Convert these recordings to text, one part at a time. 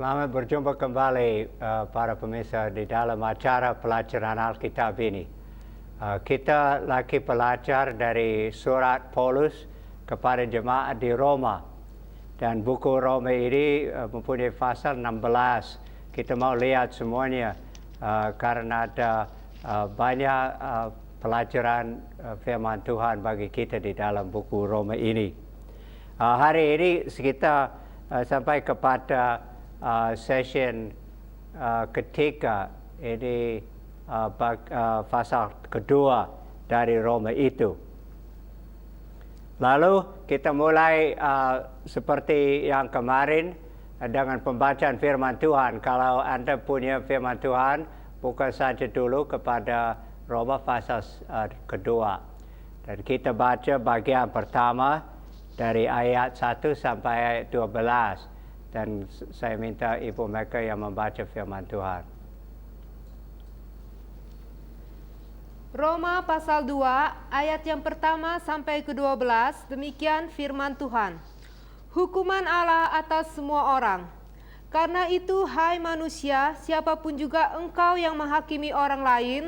Selamat berjumpa kembali para pemirsa di dalam acara pelajaran Alkitab ini. Kita lagi belajar dari surat Paulus kepada jemaat di Roma. Dan buku Roma ini mempunyai pasal 16. Kita mau lihat semuanya karena ada banyak pelajaran firman Tuhan bagi kita di dalam buku Roma ini. Hari ini kita sampai kepada session ketiga, ini pasal kedua dari Roma itu. Lalu kita mulai seperti yang kemarin dengan pembacaan firman Tuhan. Kalau Anda punya firman Tuhan, buka saja dulu kepada Roma pasal kedua. Dan kita baca bagian pertama dari ayat 1 sampai ayat 12. Dan saya minta Ibu Meka yang membaca firman Tuhan. Roma pasal 2 ayat yang pertama sampai ke-12, demikian firman Tuhan. Hukuman Allah atas semua orang. Karena itu, hai manusia, siapapun juga engkau yang menghakimi orang lain,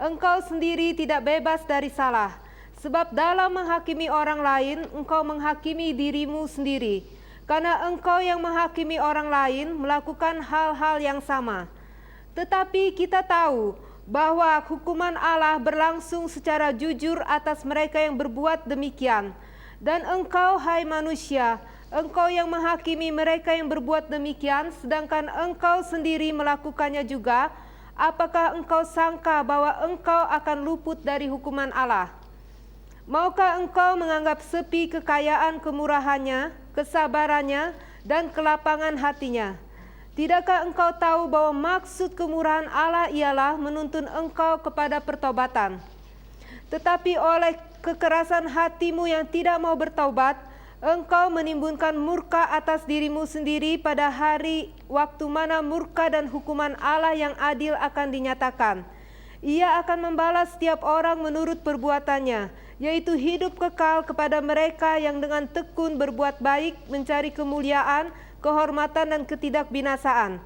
engkau sendiri tidak bebas dari salah. Sebab dalam menghakimi orang lain, engkau menghakimi dirimu sendiri. Karena engkau yang menghakimi orang lain melakukan hal-hal yang sama. Tetapi kita tahu bahwa hukuman Allah berlangsung secara jujur atas mereka yang berbuat demikian. Dan engkau, hai manusia, engkau yang menghakimi mereka yang berbuat demikian, sedangkan engkau sendiri melakukannya juga, apakah engkau sangka bahwa engkau akan luput dari hukuman Allah? Maukah engkau menganggap sepi kekayaan kemurahannya, kesabarannya, dan kelapangan hatinya? Tidakkah engkau tahu bahwa maksud kemurahan Allah ialah menuntun engkau kepada pertobatan? Tetapi oleh kekerasan hatimu yang tidak mau bertaubat, engkau menimbulkan murka atas dirimu sendiri pada hari waktu mana murka dan hukuman Allah yang adil akan dinyatakan. Ia akan membalas setiap orang menurut perbuatannya, yaitu hidup kekal kepada mereka yang dengan tekun berbuat baik, mencari kemuliaan, kehormatan, dan ketidakbinasaan.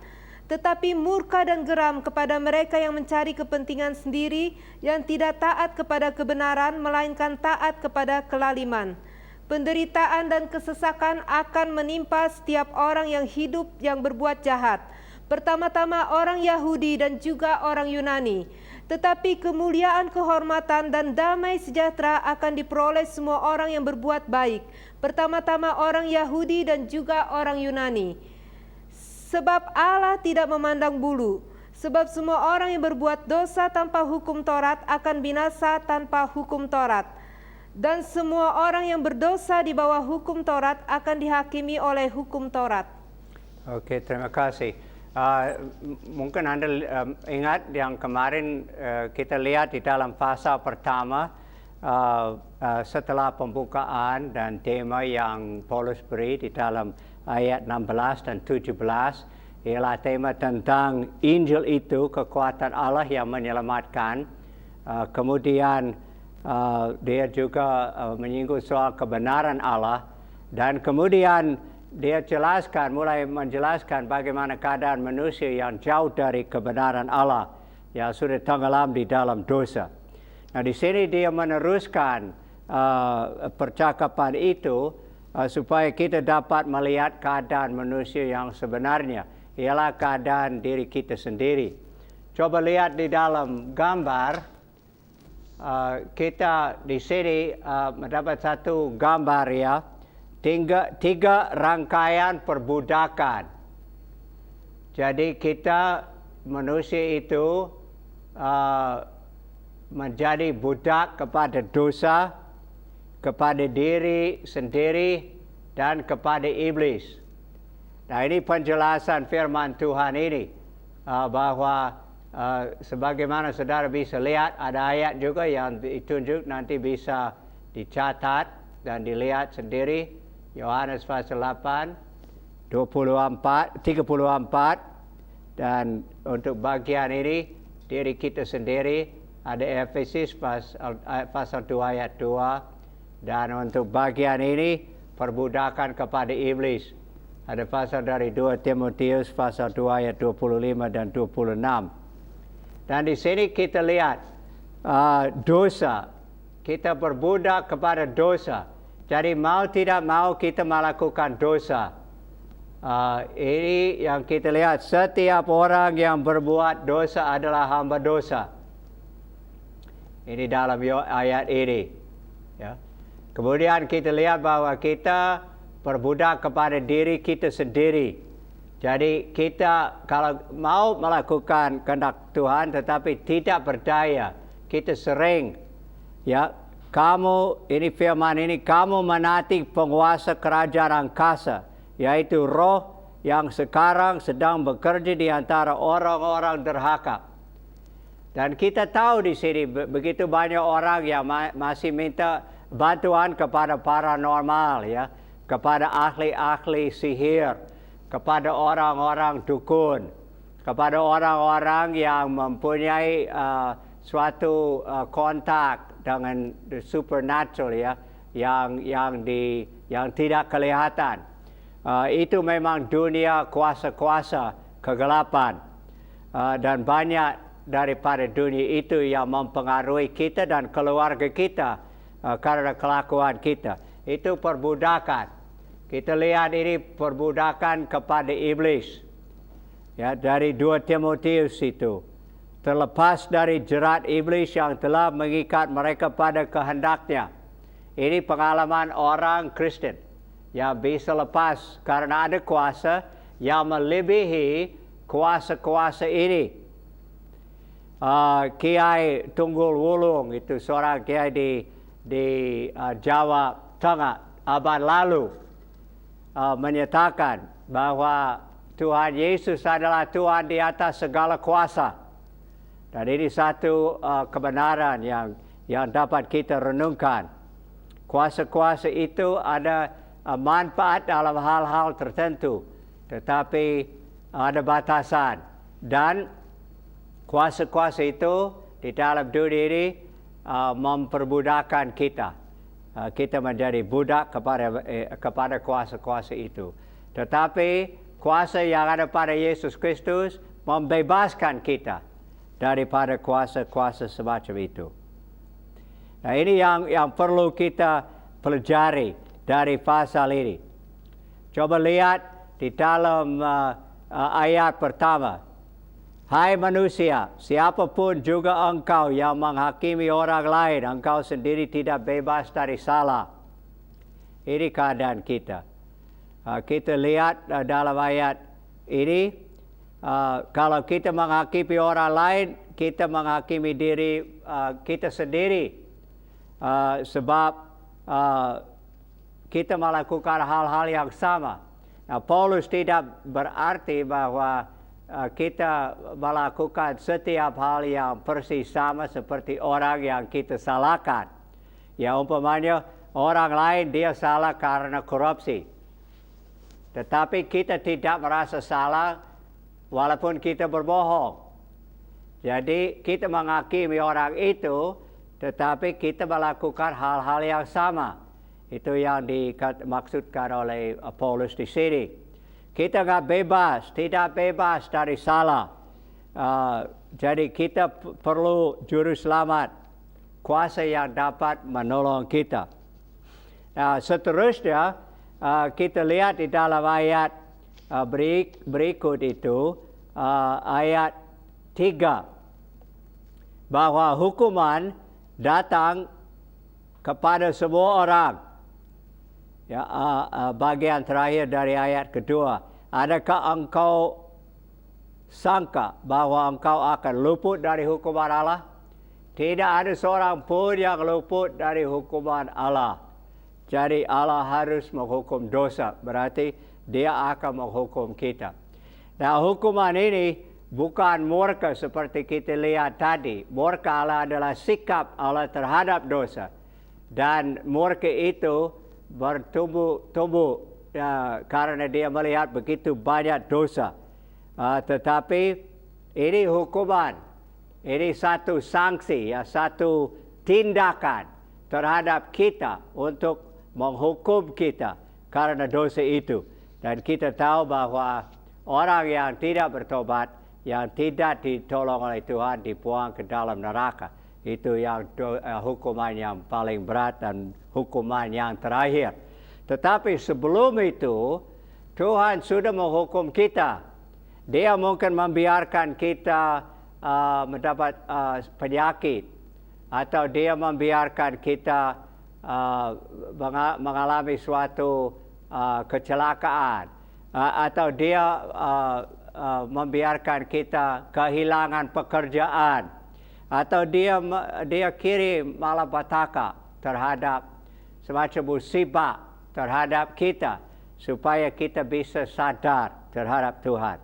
Tetapi murka dan geram kepada mereka yang mencari kepentingan sendiri, yang tidak taat kepada kebenaran, melainkan taat kepada kelaliman. Penderitaan dan kesesakan akan menimpa setiap orang yang hidup yang berbuat jahat, pertama-tama orang Yahudi dan juga orang Yunani. Tetapi kemuliaan, kehormatan, dan damai sejahtera akan diperoleh semua orang yang berbuat baik, pertama-tama orang Yahudi dan juga orang Yunani. Sebab Allah tidak memandang bulu, sebab semua orang yang berbuat dosa tanpa hukum Taurat akan binasa tanpa hukum Taurat. Dan semua orang yang berdosa di bawah hukum Taurat akan dihakimi oleh hukum Taurat. Oke, terima kasih. Mungkin Anda ingat yang kemarin kita lihat di dalam pasal pertama setelah pembukaan dan tema yang Paulus beri di dalam ayat 16 dan 17 ialah tema tentang Injil itu kekuatan Allah yang menyelamatkan. Kemudian dia juga menyinggung soal kebenaran Allah, dan kemudian dia mulai menjelaskan bagaimana keadaan manusia yang jauh dari kebenaran Allah, yang sudah tenggelam di dalam dosa. Nah, di sini dia meneruskan percakapan itu supaya kita dapat melihat keadaan manusia yang sebenarnya, ialah keadaan diri kita sendiri. Coba lihat di dalam gambar, kita di sini mendapat satu gambar ya. Tiga rangkaian perbudakan. Jadi kita manusia itu menjadi budak kepada dosa, kepada diri sendiri, dan kepada iblis. Nah, ini penjelasan firman Tuhan ini bahwa sebagaimana saudara bisa lihat, ada ayat juga yang ditunjuk, nanti bisa dicatat dan dilihat sendiri. Yohanes pasal 8, 34, dan untuk bagian ini, diri kita sendiri, ada Efesus pasal 2 ayat 2, dan untuk bagian ini, perbudakan kepada iblis. Ada pasal dari 2 Timotius pasal 2 ayat 25 dan 26. Dan di sini kita lihat dosa. Kita berbudak kepada dosa. Jadi mau tidak mau kita melakukan dosa. Ini yang kita lihat, setiap orang yang berbuat dosa adalah hamba dosa. Ini dalam ayat ini. Ya. Kemudian kita lihat bahwa kita berbudak kepada diri kita sendiri. Jadi kita kalau mau melakukan kehendak Tuhan tetapi tidak berdaya, kita sering ini firman ini, kamu menaati penguasa kerajaan angkasa, yaitu roh yang sekarang sedang bekerja di antara orang-orang derhaka. Dan kita tahu di sini begitu banyak orang yang masih minta bantuan kepada paranormal, ya, kepada ahli-ahli sihir, kepada orang-orang dukun, kepada orang-orang yang mempunyai suatu kontak dengan the supernatural, ya, yang tidak kelihatan. Itu memang dunia kuasa-kuasa kegelapan, dan banyak daripada dunia itu yang mempengaruhi kita dan keluarga kita karena kelakuan kita. Itu perbudakan. Kita lihat ini perbudakan kepada iblis. Ya, dari 2 Timotius itu. Terlepas dari jerat iblis yang telah mengikat mereka pada kehendaknya. Ini pengalaman orang Kristen yang bisa lepas karena ada kuasa yang melebihi kuasa-kuasa ini. Kiai Tunggul Wulung itu seorang kiai di Jawa Tengah abad lalu menyatakan bahwa Tuhan Yesus adalah Tuhan di atas segala kuasa. Dan ini satu kebenaran yang dapat kita renungkan. Kuasa-kuasa itu ada manfaat dalam hal-hal tertentu, tetapi ada batasan. Dan kuasa-kuasa itu di dalam dunia ini memperbudakkan kita. Kita menjadi budak kepada kuasa-kuasa itu. Tetapi kuasa yang ada pada Yesus Kristus membebaskan kita daripada kuasa-kuasa semacam itu. Nah, ini yang perlu kita pelajari dari pasal ini. Coba lihat di dalam ayat pertama. Hai manusia, siapapun juga engkau yang menghakimi orang lain, engkau sendiri tidak bebas dari salah. Ini keadaan kita. Kita lihat dalam ayat ini, kalau kita menghakimi orang lain, kita menghakimi diri kita sendiri. Sebab kita melakukan hal-hal yang sama. Nah, Paulus tidak berarti bahwa kita melakukan setiap hal yang persis sama seperti orang yang kita salahkan. Ya, umpamanya orang lain dia salah karena korupsi. Tetapi kita tidak merasa salah walaupun kita berbohong. Jadi kita menghakimi orang itu, tetapi kita melakukan hal-hal yang sama. Itu yang dimaksudkan oleh Paulus di sini. Kita tidak bebas dari salah. Jadi kita perlu juru selamat, kuasa yang dapat menolong kita. Nah, seterusnya kita lihat di dalam ayat berikut itu, ayat 3, bahwa hukuman datang kepada semua orang. Ya, bagian terakhir dari ayat kedua. Adakah engkau sangka bahwa engkau akan luput dari hukuman Allah? Tidak ada seorang pun yang luput dari hukuman Allah. Jadi Allah harus menghukum dosa. Berarti dia akan menghukum kita. Nah, hukuman ini bukan murka seperti kita lihat tadi. Murka Allah adalah sikap Allah terhadap dosa. Dan murka itu bertumbuh karena dia melihat begitu banyak dosa. Tetapi ini hukuman, ini satu sanksi, ya, satu tindakan terhadap kita untuk menghukum kita karena dosa itu. Dan kita tahu bahwa orang yang tidak bertobat, yang tidak ditolong oleh Tuhan, dibuang ke dalam neraka. Itu yang hukuman yang paling berat dan hukuman yang terakhir. Tetapi sebelum itu, Tuhan sudah menghukum kita. Dia mungkin membiarkan kita mendapat penyakit, atau dia membiarkan kita mengalami suatu kecelakaan, atau dia membiarkan kita kehilangan pekerjaan, atau dia kirim malapetaka terhadap semacam musibah terhadap kita supaya kita bisa sadar terhadap Tuhan.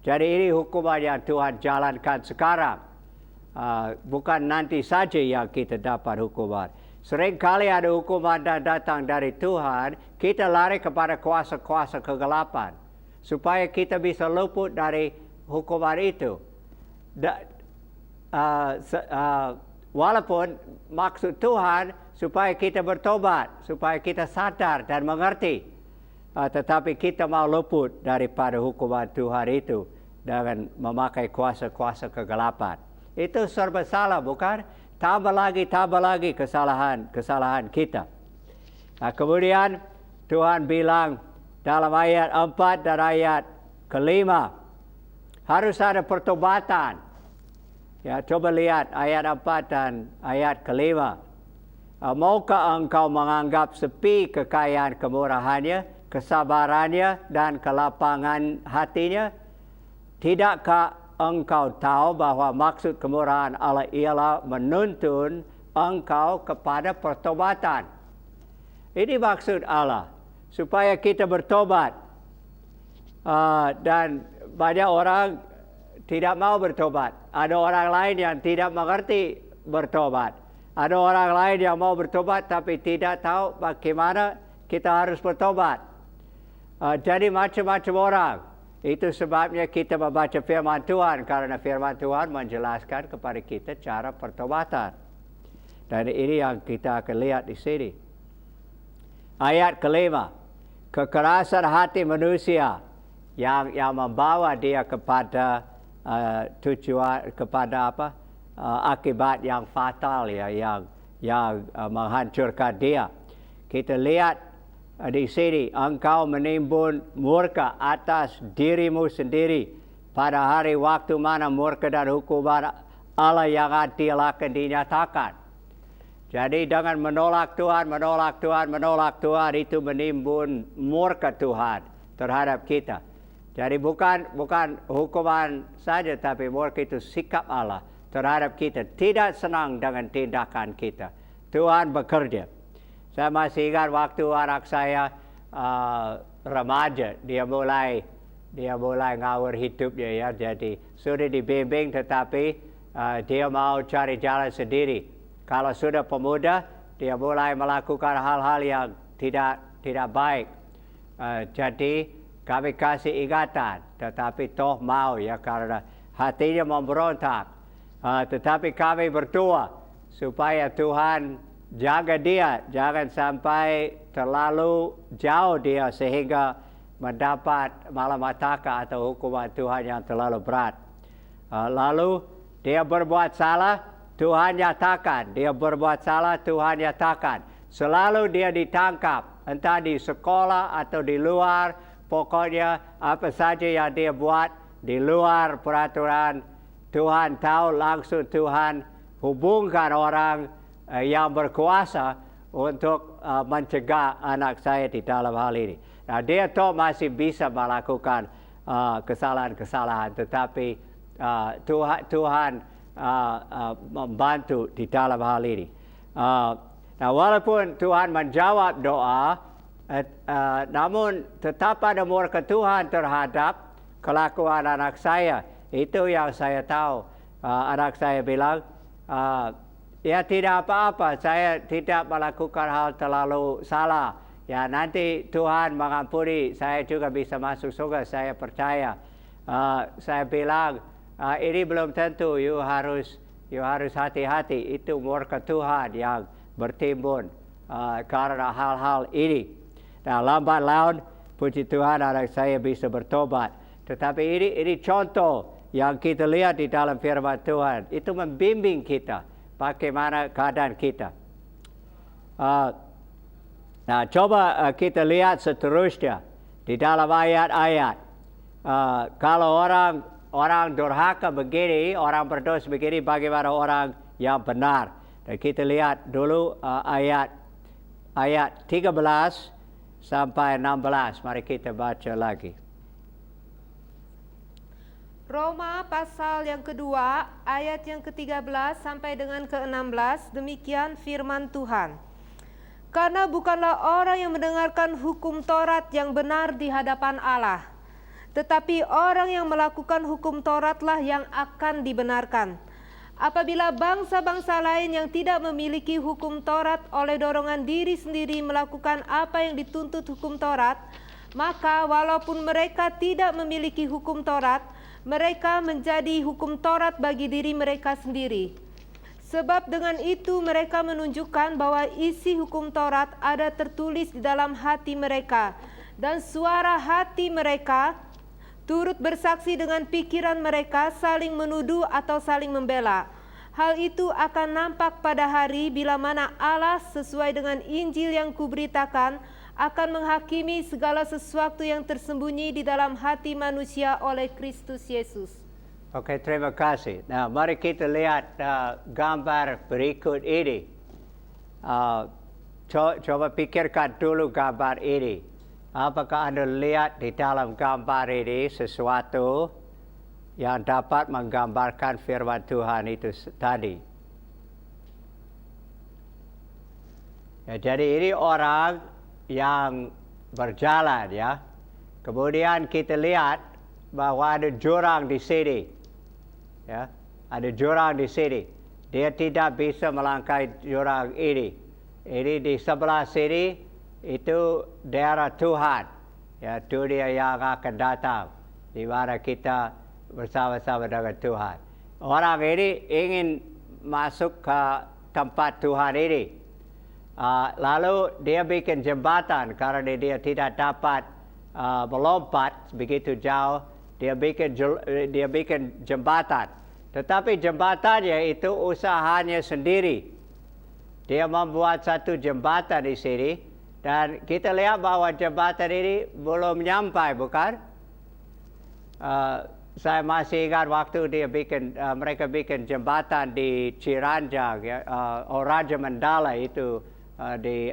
Jadi ini hukuman yang Tuhan jalankan sekarang. Bukan nanti saja yang kita dapat hukuman. Seringkali ada hukuman yang datang dari Tuhan, kita lari kepada kuasa-kuasa kegelapan supaya kita bisa luput dari hukuman itu. Walaupun maksud Tuhan supaya kita bertobat, supaya kita sadar dan mengerti, tetapi kita mau luput daripada hukuman Tuhan itu dengan memakai kuasa-kuasa kegelapan. Itu serba salah, bukan? Tambah lagi kesalahan kita. Kemudian Tuhan bilang dalam ayat 4 dan ayat ke-5, harus ada pertobatan. Ya, coba lihat ayat 4 dan ayat ke-5. Maukah engkau menganggap sepi kekayaan kemurahannya, kesabarannya, dan kelapangan hatinya? Tidakkah engkau tahu bahwa maksud kemurahan Allah ialah menuntun engkau kepada pertobatan? Ini maksud Allah, supaya kita bertobat. Dan banyak orang tidak mau bertobat. Ada orang lain yang tidak mengerti bertobat. Ada orang lain yang mau bertobat tapi tidak tahu bagaimana kita harus bertobat. Jadi macam-macam orang. Itu sebabnya kita membaca firman Tuhan, karena firman Tuhan menjelaskan kepada kita cara pertobatan. Dan ini yang kita akan lihat di sini. Ayat ke-5, kekerasan hati manusia yang membawa dia kepada tujuan, kepada akibat yang fatal, ya, yang menghancurkan dia. Kita lihat di sini, engkau menimbun murka atas dirimu sendiri pada hari waktu mana murka dan hukuman Allah yang adil akan dinyatakan. Jadi dengan menolak Tuhan, itu menimbun murka Tuhan terhadap kita. Jadi bukan hukuman saja, tapi murka itu sikap Allah terhadap kita. Tidak senang dengan tindakan kita. Tuhan bekerja. Saya masih ingat waktu anak saya remaja, dia mulai ngawur hidupnya, ya. Jadi sudah dibimbing, tetapi dia mau cari jalan sendiri. Kalau sudah pemuda, dia mulai melakukan hal-hal yang tidak baik. Jadi kami kasih ingatan, tetapi toh mau, ya, karena hatinya memberontak. Tetapi kami berdoa supaya Tuhan jaga dia, jangan sampai terlalu jauh dia sehingga mendapat malapetaka atau hukuman Tuhan yang terlalu berat. Lalu dia berbuat salah, Tuhan nyatakan. Dia berbuat salah, Tuhan nyatakan. Selalu dia ditangkap, entah di sekolah atau di luar, pokoknya apa saja yang dia buat di luar peraturan, Tuhan tahu, langsung Tuhan hubungkan orang yang berkuasa untuk mencegah anak saya di dalam hal ini. Nah, dia tahu masih bisa melakukan kesalahan-kesalahan, tetapi Tuhan membantu di dalam hal ini. Nah, walaupun Tuhan menjawab doa, namun tetap ada murka Tuhan terhadap kelakuan anak saya. Itu yang saya tahu. Anak saya bilang, ya tidak apa-apa, saya tidak melakukan hal terlalu salah. Ya, nanti Tuhan mengampuni, saya juga bisa masuk surga, saya percaya. Saya bilang, ini belum tentu, you harus hati-hati. Itu murka Tuhan yang bertimbun karena hal-hal ini. Nah, lambat laun puji Tuhan anak saya bisa bertobat. Tetapi ini contoh yang kita lihat di dalam firman Tuhan. Itu membimbing kita bagaimana keadaan kita. Nah, coba kita lihat seterusnya di dalam ayat-ayat. Kalau orang durhaka begini, orang berdosa begini, bagaimana orang yang benar? Dan kita lihat dulu ayat 13 sampai 16. Mari kita baca lagi. Roma pasal yang kedua, ayat yang ke-13 sampai dengan ke-16, demikian firman Tuhan. Karena bukanlah orang yang mendengarkan hukum Taurat yang benar di hadapan Allah, tetapi orang yang melakukan hukum Tauratlah yang akan dibenarkan. Apabila bangsa-bangsa lain yang tidak memiliki hukum Taurat oleh dorongan diri sendiri melakukan apa yang dituntut hukum Taurat, maka walaupun mereka tidak memiliki hukum Taurat, mereka menjadi hukum Taurat bagi diri mereka sendiri. Sebab dengan itu mereka menunjukkan bahwa isi hukum Taurat ada tertulis di dalam hati mereka, dan suara hati mereka turut bersaksi dengan pikiran mereka, saling menuduh atau saling membela. Hal itu akan nampak pada hari bila mana Allah sesuai dengan Injil yang kuberitakan akan menghakimi segala sesuatu yang tersembunyi di dalam hati manusia oleh Kristus Yesus. Oke, terima kasih. Nah, mari kita lihat gambar berikut ini. Coba pikirkan dulu gambar ini. Apakah Anda lihat di dalam gambar ini sesuatu yang dapat menggambarkan firman Tuhan itu tadi? Ya, jadi ini orang yang berjalan, ya. Kemudian kita lihat bahwa ada jurang di sini, ya. Ada jurang di sini. Dia tidak bisa melangkahi jurang ini. Ini di sebelah sini itu daerah Tuhan, ya, dunia yang akan datang, di mana kita bersama-sama dengan Tuhan. Orang ini ingin masuk ke tempat Tuhan ini. Lalu dia bikin jembatan karena dia tidak dapat melompat begitu jauh. Dia bikin jembatan. Tetapi jembatannya itu usahanya sendiri. Dia membuat satu jembatan di sini, dan kita lihat bahwa jembatan ini belum nyampai, bukan? Saya masih ingat waktu mereka bikin jembatan di Ciranjang, ya, Raja Mandala itu. Di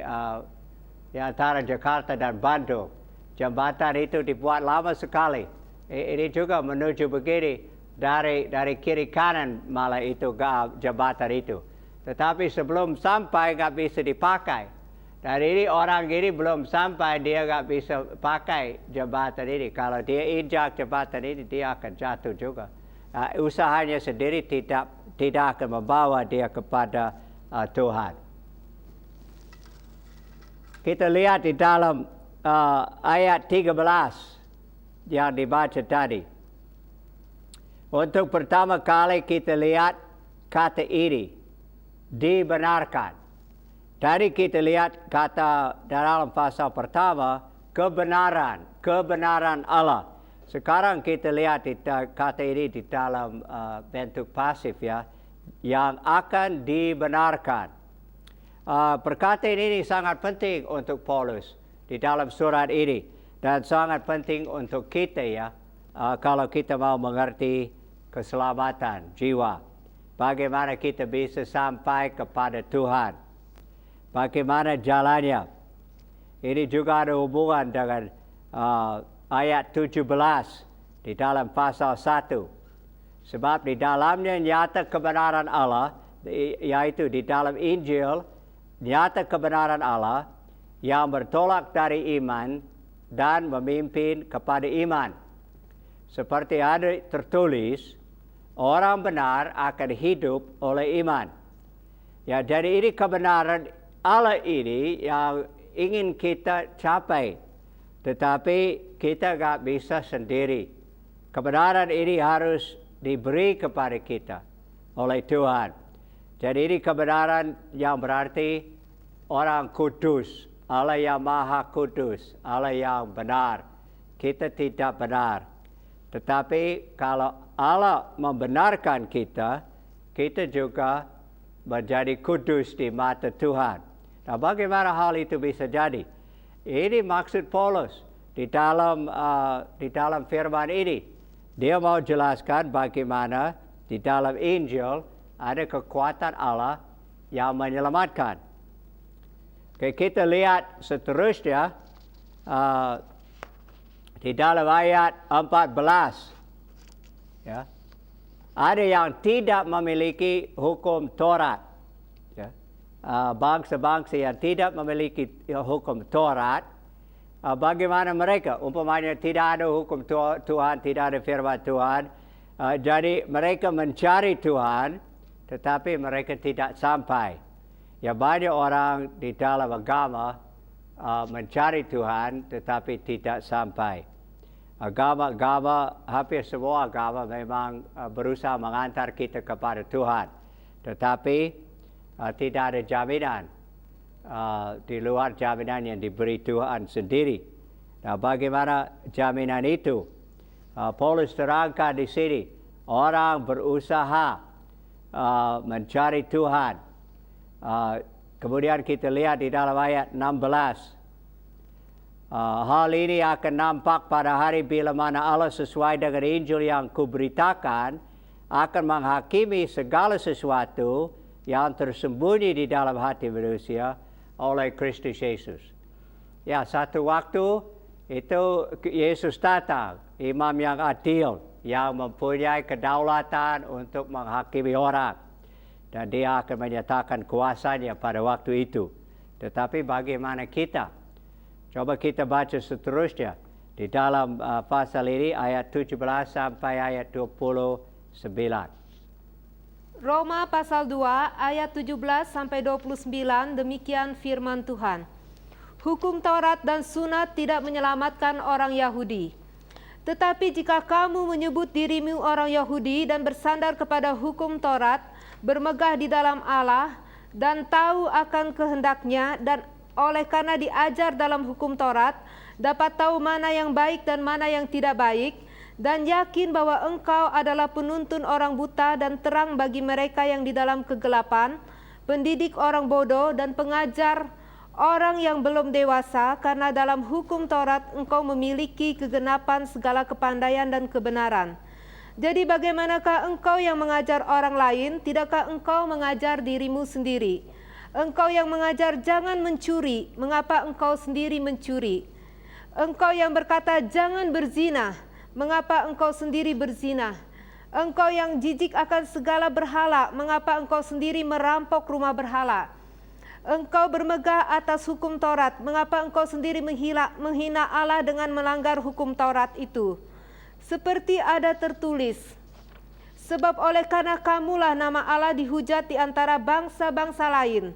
antara Jakarta dan Bandung. Jembatan itu dibuat lama sekali. Ini juga menuju begini dari kiri kanan malah itu jembatan itu. Tetapi sebelum sampai nggak bisa dipakai. Dan ini orang ini belum sampai, dia nggak bisa pakai jembatan ini. Kalau dia injak jembatan ini, dia akan jatuh juga. Usahanya sendiri tidak akan membawa dia kepada Tuhan. Kita lihat di dalam ayat 13 yang dibaca tadi. Untuk pertama kali kita lihat kata ini, dibenarkan. Tadi kita lihat kata dalam pasal pertama, kebenaran Allah. Sekarang kita lihat kata ini di dalam bentuk pasif, ya, yang akan dibenarkan. Perkataan ini sangat penting untuk Paulus di dalam surat ini, dan sangat penting untuk kita, ya, kalau kita mau mengerti keselamatan jiwa. Bagaimana kita bisa sampai kepada Tuhan? Bagaimana jalannya? Ini juga ada hubungan dengan ayat 17 di dalam pasal 1. Sebab di dalamnya nyata kebenaran Allah, yaitu di dalam Injil, nyata kebenaran Allah yang bertolak dari iman dan memimpin kepada iman. Seperti ada tertulis, orang benar akan hidup oleh iman. Ya, jadi ini kebenaran Allah ini yang ingin kita capai. Tetapi kita nggak bisa sendiri. Kebenaran ini harus diberi kepada kita oleh Tuhan. Jadi ini kebenaran yang berarti orang kudus, Allah yang Maha Kudus, Allah yang benar. Kita tidak benar. Tetapi kalau Allah membenarkan kita, kita juga menjadi kudus di mata Tuhan. Nah, bagaimana hal itu bisa jadi? Ini maksud Paulus di dalam firman ini. Dia mau jelaskan bagaimana di dalam Injil ada kekuatan Allah yang menyelamatkan. Oke, kita lihat seterusnya di dalam ayat 14. Ya. Ada yang tidak memiliki hukum Taurat. Ya. Bangsa-bangsa yang tidak memiliki hukum Taurat, bagaimana mereka? Umpamanya tidak ada hukum Tuhan, tidak ada firman Tuhan. Jadi mereka mencari Tuhan, tetapi mereka tidak sampai. Ya, banyak orang di dalam agama mencari Tuhan, tetapi tidak sampai. Agama-agama, hampir semua agama memang berusaha mengantar kita kepada Tuhan. Tetapi tidak ada jaminan di luar jaminan yang diberi Tuhan sendiri. Nah, bagaimana jaminan itu? Paulus terangkan di sini, orang berusaha mencari Tuhan. Kemudian kita lihat di dalam ayat 16. Hal ini akan nampak pada hari bila mana Allah sesuai dengan Injil yang kuberitakan akan menghakimi segala sesuatu yang tersembunyi di dalam hati manusia oleh Kristus Yesus. Ya, satu waktu itu Yesus datang, imam yang adil, yang mempunyai kedaulatan untuk menghakimi orang. Dan dia akan menyatakan kuasanya pada waktu itu. Tetapi bagaimana kita? Coba kita baca seterusnya di dalam pasal ini ayat 17 sampai ayat 29. Roma pasal 2 ayat 17 sampai 29, demikian firman Tuhan. Hukum Taurat dan sunat tidak menyelamatkan orang Yahudi. Tetapi jika kamu menyebut dirimu orang Yahudi dan bersandar kepada hukum Taurat, bermegah di dalam Allah dan tahu akan kehendaknya, dan oleh karena diajar dalam hukum Taurat, dapat tahu mana yang baik dan mana yang tidak baik, dan yakin bahwa engkau adalah penuntun orang buta dan terang bagi mereka yang di dalam kegelapan, pendidik orang bodoh dan pengajar orang yang belum dewasa, karena dalam hukum Taurat engkau memiliki kegenapan segala kepandaian dan kebenaran. Jadi bagaimanakah engkau yang mengajar orang lain, tidakkah engkau mengajar dirimu sendiri? Engkau yang mengajar jangan mencuri, mengapa engkau sendiri mencuri? Engkau yang berkata jangan berzina, mengapa engkau sendiri berzina? Engkau yang jijik akan segala berhala, mengapa engkau sendiri merampok rumah berhala? Engkau bermegah atas hukum Taurat, mengapa engkau sendiri menghina Allah dengan melanggar hukum Taurat itu? Seperti ada tertulis, sebab oleh karena kamulah nama Allah dihujat di antara bangsa-bangsa lain.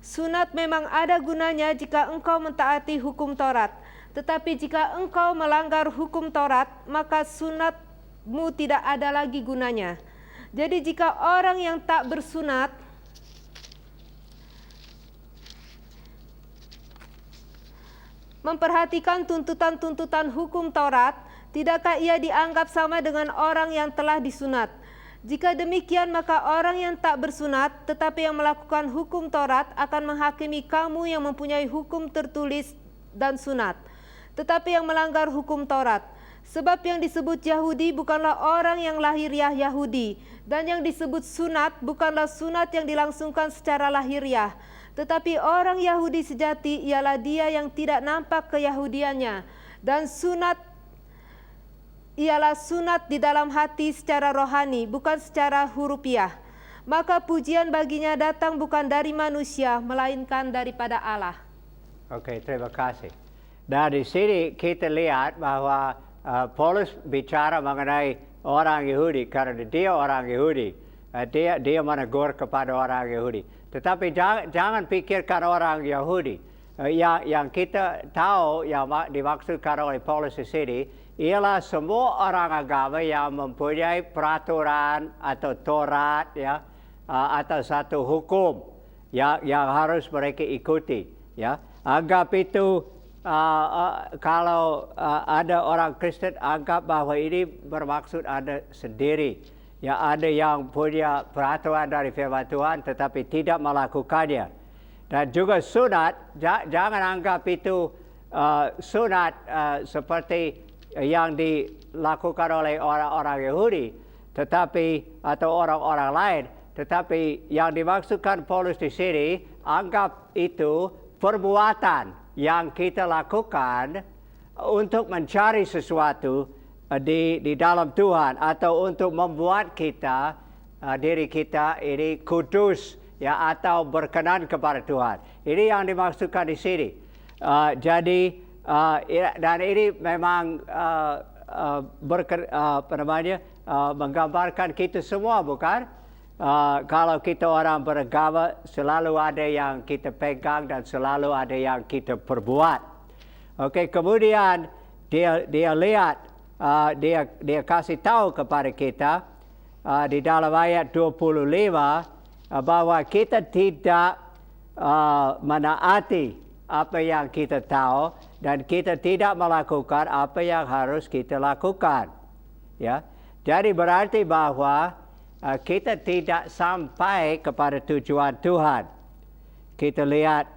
Sunat memang ada gunanya jika engkau mentaati hukum Taurat. Tetapi jika engkau melanggar hukum Taurat, maka sunatmu tidak ada lagi gunanya. Jadi jika orang yang tak bersunat memperhatikan tuntutan-tuntutan hukum Taurat, tidakkah ia dianggap sama dengan orang yang telah disunat? Jika demikian, maka orang yang tak bersunat tetapi yang melakukan hukum Taurat akan menghakimi kamu yang mempunyai hukum tertulis dan sunat, tetapi yang melanggar hukum Taurat. Sebab yang disebut Yahudi bukanlah orang yang lahiriah Yahudi, dan yang disebut sunat bukanlah sunat yang dilangsungkan secara lahiriah, tetapi orang Yahudi sejati ialah dia yang tidak nampak keyahudiannya, dan sunat ialah sunat di dalam hati secara rohani, bukan secara hurufiah. Maka pujian baginya datang bukan dari manusia, melainkan daripada Allah. Oke, terima kasih. Nah, di sini kita lihat bahwa Paulus bicara mengenai orang Yahudi, karena dia orang Yahudi. Dia menegur kepada orang Yahudi. Tetapi jangan pikirkan orang Yahudi. Yang kita tahu, yang dimaksudkan oleh Paulus di sini, ialah semua orang agama yang mempunyai peraturan atau Taurat, atau satu hukum yang harus mereka ikuti. Ya, anggap itu kalau ada orang Kristen anggap bahwa ini bermaksud ada sendiri. Ya, ada yang punya peraturan dari firman Tuhan tetapi tidak melakukannya. Dan juga sunat, jangan anggap itu sunat seperti yang dilakukan oleh orang-orang Yahudi, atau orang-orang lain. Tetapi yang dimaksudkan Paulus di sini, anggap itu perbuatan yang kita lakukan untuk mencari sesuatu di dalam Tuhan, atau untuk membuat diri kita ini kudus, ya, atau berkenan kepada Tuhan. Ini yang dimaksudkan di sini. Dan ini memang menggambarkan kita semua, bukan? Kalau kita orang beragama, selalu ada yang kita pegang dan selalu ada yang kita perbuat. Oke, kemudian dia lihat, dia kasih tahu kepada kita di dalam ayat 25 bahwa kita tidak menaati apa yang kita tahu dan kita tidak melakukan apa yang harus kita lakukan. Ya, jadi berarti bahwa kita tidak sampai kepada tujuan Tuhan. Kita lihat,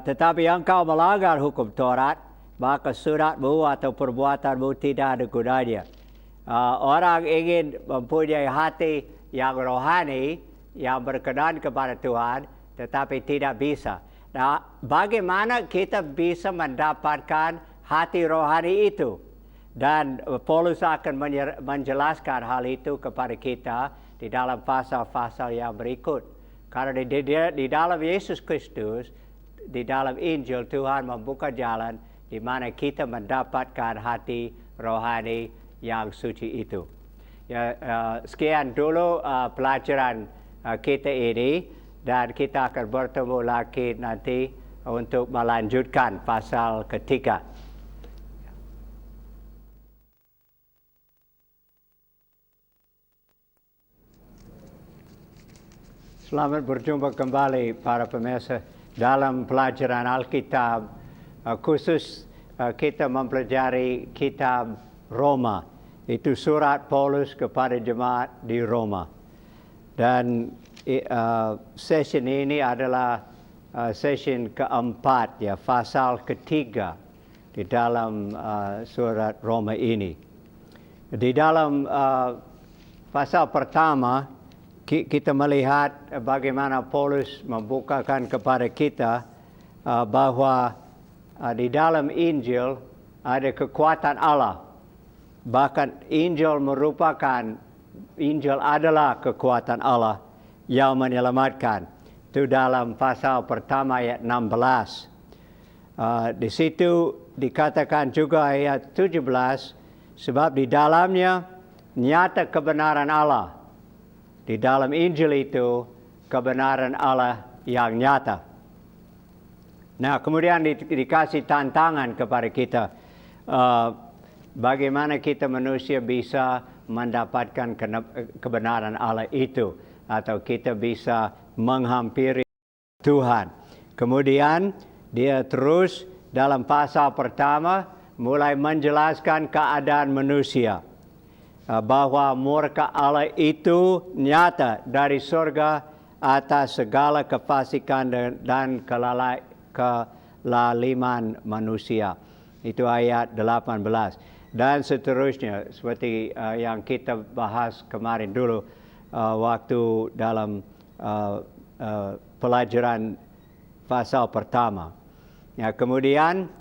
tetapi engkau melanggar hukum Taurat, maka sunatmu atau perbuatanmu tidak ada gunanya. Orang ingin mempunyai hati yang rohani, yang berkenan kepada Tuhan, tetapi tidak bisa. Nah, bagaimana kita bisa mendapatkan hati rohani itu? Dan Paulus akan menjelaskan hal itu kepada kita di dalam pasal-pasal yang berikut. Karena di dalam Yesus Kristus, di dalam Injil, Tuhan membuka jalan di mana kita mendapatkan hati rohani yang suci itu. Ya, sekian dulu pelajaran kita ini, dan kita akan bertemu lagi nanti untuk melanjutkan pasal ketiga. Selamat berjumpa kembali para pemirsa dalam pelajaran Alkitab. Khusus kita mempelajari kitab Roma. Itu surat Paulus kepada jemaat di Roma. Dan session ini adalah session keempat, ya, pasal ketiga di dalam surat Roma ini. Di dalam pasal pertama, kita melihat bagaimana Paulus membukakan kepada kita bahwa di dalam Injil ada kekuatan Allah. Bahkan Injil adalah kekuatan Allah yang menyelamatkan. Itu dalam pasal pertama ayat 16. Di situ dikatakan juga ayat 17, sebab di dalamnya nyata kebenaran Allah. Di dalam Injil itu kebenaran Allah yang nyata. Nah, kemudian dikasih tantangan kepada kita. Bagaimana kita manusia bisa mendapatkan kebenaran Allah itu. Atau kita bisa menghampiri Tuhan. Kemudian dia terus dalam pasal pertama mulai menjelaskan keadaan manusia. Bahwa murka Allah itu nyata dari surga atas segala kefasikan dan kelaliman manusia. Itu ayat 18. Dan seterusnya, seperti yang kita bahas kemarin dulu, waktu dalam pelajaran pasal pertama. Ya, kemudian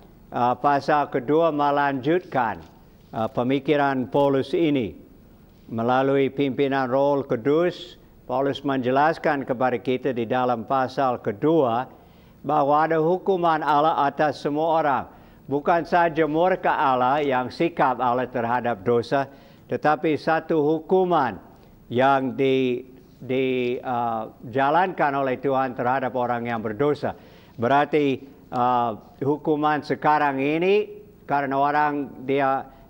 pasal kedua melanjutkan pemikiran Paulus ini. Melalui pimpinan Roh Kudus, Paulus menjelaskan kepada kita di dalam pasal kedua bahwa ada hukuman Allah atas semua orang. Bukan saja murka Allah yang sikap Allah terhadap dosa, tetapi satu hukuman yang dijalankan oleh Tuhan terhadap orang yang berdosa. Berarti hukuman sekarang ini karena orang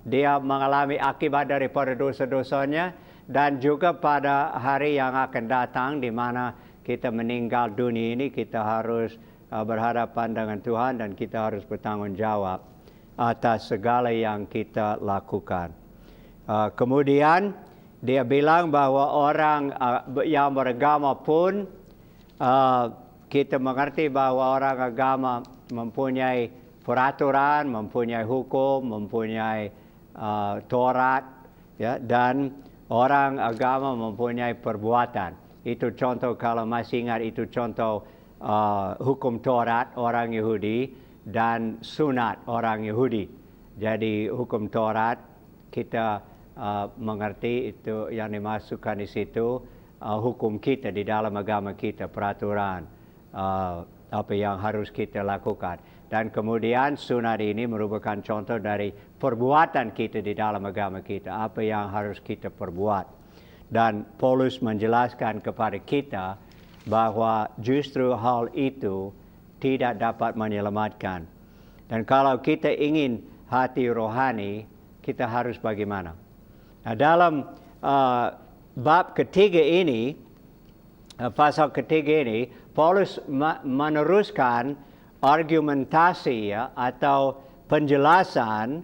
dia mengalami akibat daripada dosa-dosanya, dan juga pada hari yang akan datang di mana kita meninggal dunia ini, kita harus berhadapan dengan Tuhan dan kita harus bertanggung jawab atas segala yang kita lakukan. Kemudian dia bilang bahwa orang yang beragama pun kita mengerti bahwa orang agama mempunyai peraturan, mempunyai hukum, mempunyai Taurat, ya, dan orang agama mempunyai perbuatan. Itu contoh, kalau masih ingat, itu contoh hukum Taurat orang Yahudi dan sunat orang Yahudi. Jadi hukum Taurat kita mengerti itu yang dimasukkan di situ hukum kita di dalam agama kita, peraturan apa yang harus kita lakukan. Dan kemudian sunat ini merupakan contoh dari perbuatan kita di dalam agama kita, apa yang harus kita perbuat. Dan Paulus menjelaskan kepada kita bahwa justru hal itu tidak dapat menyelamatkan. Dan kalau kita ingin hati rohani, kita harus bagaimana? Nah, dalam bab ketiga ini, pasal ketiga ini, Paulus meneruskan argumentasi, ya, atau penjelasan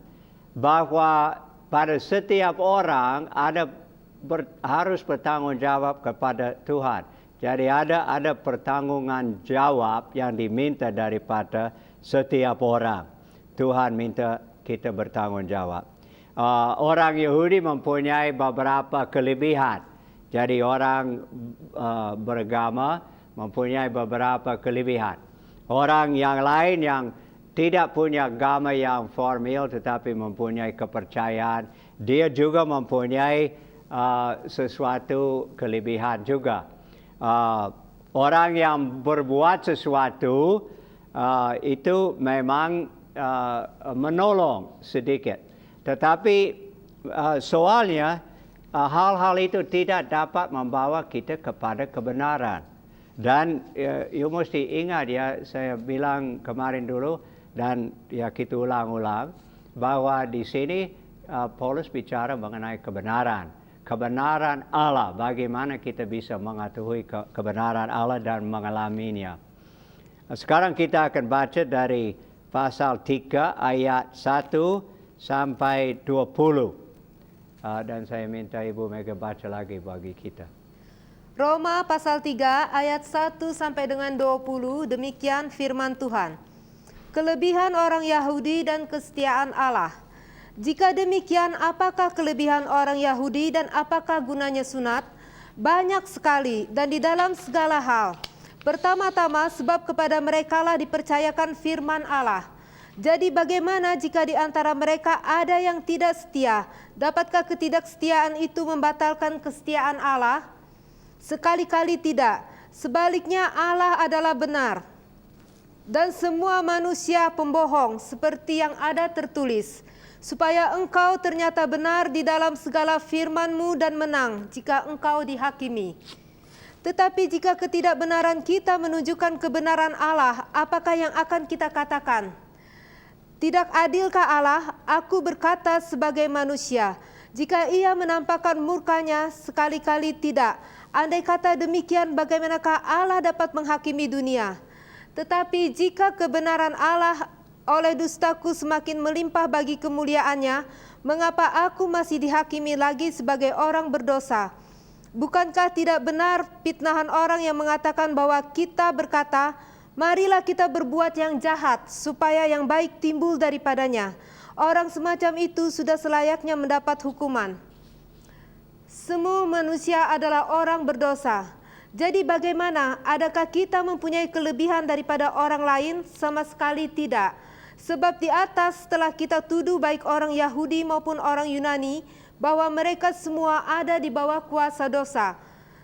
bahwa pada setiap orang harus bertanggung jawab kepada Tuhan. Jadi ada pertanggungan jawab yang diminta daripada setiap orang. Tuhan minta kita bertanggung jawab. Orang Yahudi mempunyai beberapa kelebihan. Jadi orang beragama mempunyai beberapa kelebihan. Orang yang lain yang tidak punya agama yang formal tetapi mempunyai kepercayaan, dia juga mempunyai sesuatu kelebihan juga. Orang yang berbuat sesuatu itu memang menolong sedikit. Tetapi soalnya hal-hal itu tidak dapat membawa kita kepada kebenaran. Dan you mesti ingat, ya, saya bilang kemarin dulu dan ya kita ulang-ulang bahwa di sini Paulus bicara mengenai kebenaran. Kebenaran Allah, bagaimana kita bisa mengetahui kebenaran Allah dan mengalaminya. Sekarang kita akan baca dari pasal 3 ayat 1 sampai 20. Dan saya minta Ibu Mega baca lagi bagi kita. Roma pasal 3 ayat 1 sampai dengan 20, demikian firman Tuhan. Kelebihan orang Yahudi dan kesetiaan Allah. Jika demikian, apakah kelebihan orang Yahudi dan apakah gunanya sunat? Banyak sekali dan di dalam segala hal. Pertama-tama sebab kepada merekalah dipercayakan firman Allah. Jadi bagaimana jika di antara mereka ada yang tidak setia? Dapatkah ketidaksetiaan itu membatalkan kesetiaan Allah? Sekali-kali tidak. Sebaliknya Allah adalah benar. Dan semua manusia pembohong seperti yang ada tertulis. Supaya engkau ternyata benar di dalam segala firman-Mu dan menang jika engkau dihakimi. Tetapi jika ketidakbenaran kita menunjukkan kebenaran Allah, apakah yang akan kita katakan? Tidak adilkah Allah? Aku berkata sebagai manusia, jika Ia menampakkan murkanya, sekali-kali tidak. Andai kata demikian, bagaimanakah Allah dapat menghakimi dunia? Tetapi jika kebenaran Allah oleh dustaku semakin melimpah bagi kemuliaannya, mengapa aku masih dihakimi lagi sebagai orang berdosa? Bukankah tidak benar fitnahan orang yang mengatakan bahwa kita berkata, marilah kita berbuat yang jahat, supaya yang baik timbul daripadanya. Orang semacam itu sudah selayaknya mendapat hukuman. Semua manusia adalah orang berdosa. Jadi bagaimana? Adakah kita mempunyai kelebihan daripada orang lain? Sama sekali tidak. Sebab di atas telah kita tuduh baik orang Yahudi maupun orang Yunani, bahwa mereka semua ada di bawah kuasa dosa.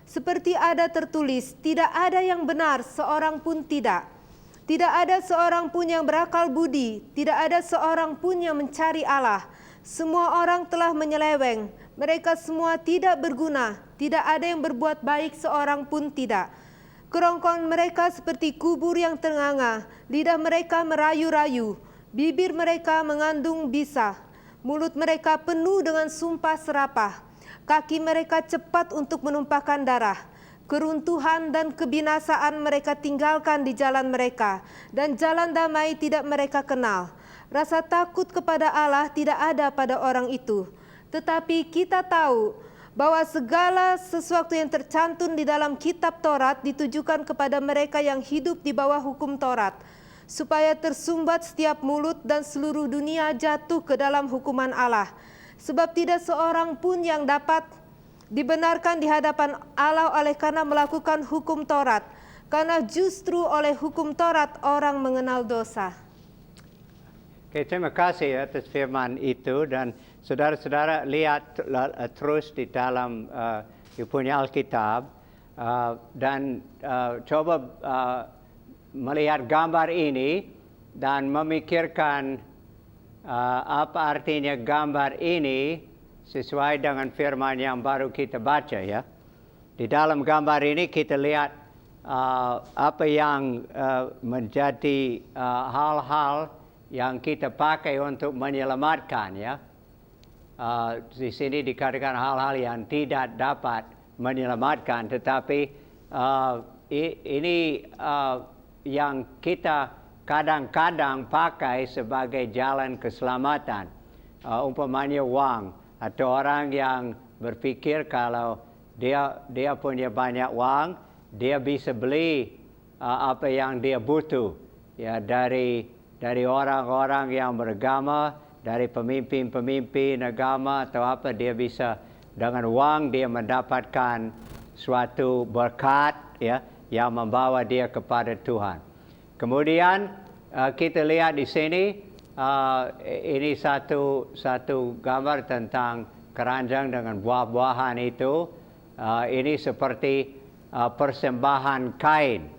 Seperti ada tertulis, tidak ada yang benar, seorang pun tidak. Tidak ada seorang pun yang berakal budi, tidak ada seorang pun yang mencari Allah. Semua orang telah menyeleweng, mereka semua tidak berguna, tidak ada yang berbuat baik, seorang pun tidak. Kerongkongan mereka seperti kubur yang ternganga, lidah mereka merayu-rayu, bibir mereka mengandung bisa, mulut mereka penuh dengan sumpah serapah, kaki mereka cepat untuk menumpahkan darah, keruntuhan dan kebinasaan mereka tinggalkan di jalan mereka, dan jalan damai tidak mereka kenal. Rasa takut kepada Allah tidak ada pada orang itu. Tetapi kita tahu bahwa segala sesuatu yang tercantum di dalam kitab Taurat ditujukan kepada mereka yang hidup di bawah hukum Taurat, supaya tersumbat setiap mulut dan seluruh dunia jatuh ke dalam hukuman Allah. Sebab tidak seorang pun yang dapat dibenarkan di hadapan Allah oleh karena melakukan hukum Taurat, karena justru oleh hukum Taurat orang mengenal dosa. Oke, terima kasih atas firman itu, dan saudara-saudara lihat terus di dalam punya Alkitab dan coba melihat gambar ini dan memikirkan apa artinya gambar ini sesuai dengan firman yang baru kita baca ya. Di dalam gambar ini kita lihat apa yang menjadi hal-hal yang kita pakai untuk menyelamatkan ya. Di sini dikatakan hal-hal yang tidak dapat menyelamatkan, tetapi ini yang kita kadang-kadang pakai sebagai jalan keselamatan. Umpamanya uang. Atau orang yang berpikir kalau dia punya banyak uang, dia bisa beli apa yang dia butuh ya, dari orang-orang yang beragama, dari pemimpin-pemimpin agama atau apa, dia bisa dengan uang dia mendapatkan suatu berkat ya yang membawa dia kepada Tuhan. Kemudian kita lihat di sini ini satu gambar tentang keranjang dengan buah-buahan itu. Ini seperti persembahan Kain.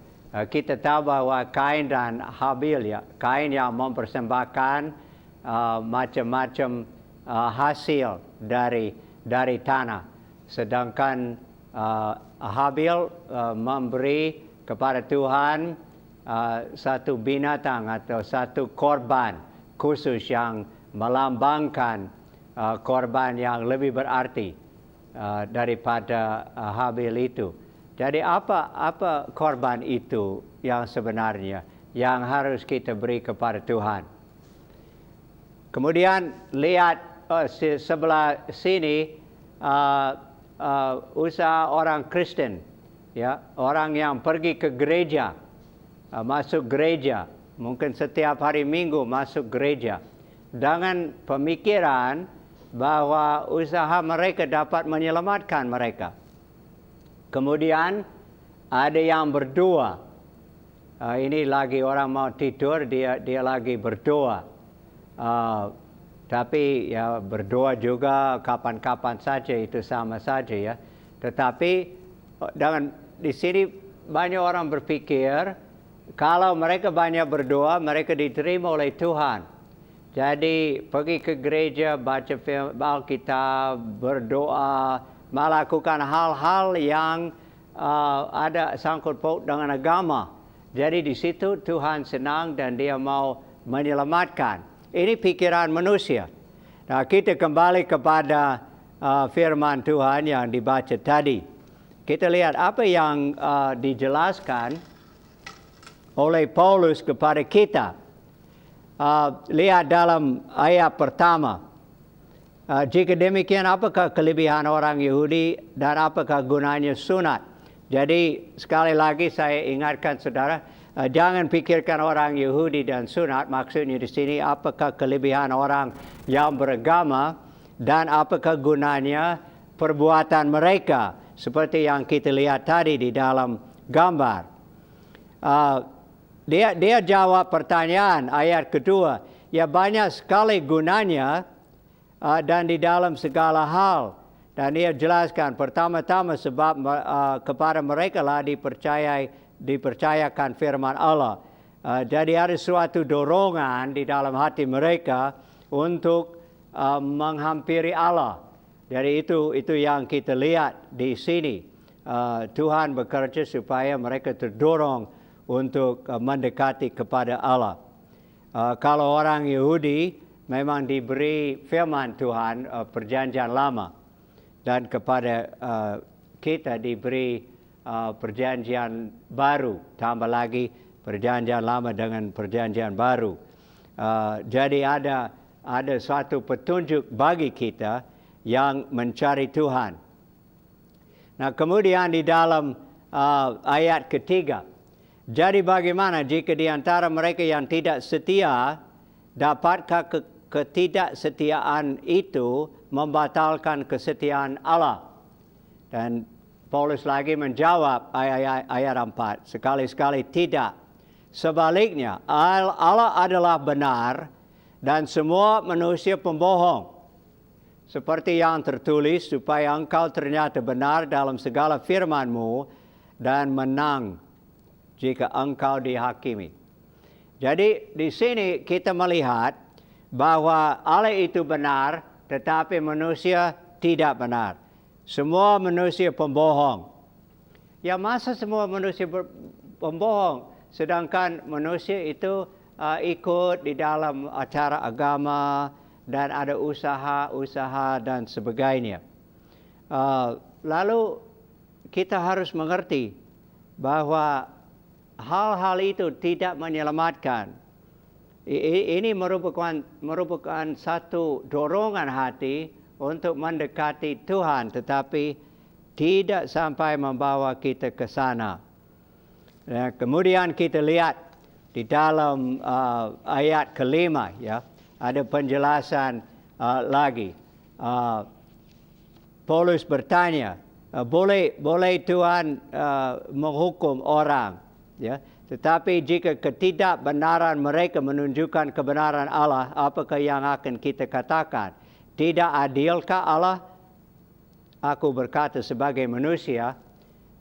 Kita tahu bahwa Kain dan Habil ya, Kain yang mempersembahkan macam-macam hasil dari tanah, sedangkan Habil memberi kepada Tuhan satu binatang atau satu korban khusus yang melambangkan korban yang lebih berarti daripada Habil itu. Jadi apa korban itu yang sebenarnya yang harus kita beri kepada Tuhan? Kemudian lihat sebelah sini usaha orang Kristen, ya, orang yang pergi ke gereja, masuk gereja. Mungkin setiap hari Minggu masuk gereja dengan pemikiran bahwa usaha mereka dapat menyelamatkan mereka. Kemudian ada yang berdoa. Ini lagi orang mau tidur, dia lagi berdoa. Tapi ya berdoa juga kapan-kapan saja, itu sama saja ya. Tetapi di sini banyak orang berpikir kalau mereka banyak berdoa, mereka diterima oleh Tuhan. Jadi pergi ke gereja, baca Alkitab, berdoa, melakukan hal-hal yang ada sangkut paut dengan agama. Jadi di situ Tuhan senang dan dia mau menyelamatkan. Ini pikiran manusia. Nah, kita kembali kepada firman Tuhan yang dibaca tadi. Kita lihat apa yang dijelaskan oleh Paulus kepada kita. Lihat dalam ayat pertama. Jika demikian, apakah kelebihan orang Yahudi dan apakah gunanya sunat? Jadi sekali lagi saya ingatkan saudara, jangan pikirkan orang Yahudi dan sunat. Maksudnya di sini apakah kelebihan orang yang beragama dan apakah gunanya perbuatan mereka seperti yang kita lihat tadi di dalam gambar. Dia jawab pertanyaan ayat kedua, ya banyak sekali gunanya dan di dalam segala hal. Dan dia jelaskan pertama-tama sebab kepada mereka lah dipercayakan firman Allah. Jadi ada suatu dorongan di dalam hati mereka untuk menghampiri Allah. Jadi itu yang kita lihat di sini. Tuhan bekerja supaya mereka terdorong untuk mendekati kepada Allah. Kalau orang Yahudi memang diberi firman Tuhan perjanjian lama, dan kepada kita diberi perjanjian baru, tambah lagi perjanjian lama dengan perjanjian baru. Jadi ada suatu petunjuk bagi kita yang mencari Tuhan. Nah, kemudian di dalam ayat ketiga, jadi bagaimana jika di antara mereka yang tidak setia, dapatkah ketidaksetiaan itu membatalkan kesetiaan Allah? Dan Paulus lagi menjawab ayat 4, sekali-sekali tidak. Sebaliknya, Allah adalah benar dan semua manusia pembohong. Seperti yang tertulis, supaya engkau ternyata benar dalam segala firman-Mu dan menang jika engkau dihakimi. Jadi di sini kita melihat bahwa Allah itu benar, tetapi manusia tidak benar. Semua manusia pembohong. Ya, masa semua manusia pembohong, sedangkan manusia itu ikut di dalam acara agama dan ada usaha-usaha dan sebagainya. Lalu kita harus mengerti bahwa hal-hal itu tidak menyelamatkan. Ini merupakan satu dorongan hati untuk mendekati Tuhan, tetapi tidak sampai membawa kita ke sana. Kemudian kita lihat di dalam ayat kelima, ya, ada penjelasan lagi. Paulus bertanya, boleh Tuhan menghukum orang, ya? Tetapi jika ketidakbenaran mereka menunjukkan kebenaran Allah, apakah yang akan kita katakan? Tidak adilkah Allah? Aku berkata sebagai manusia,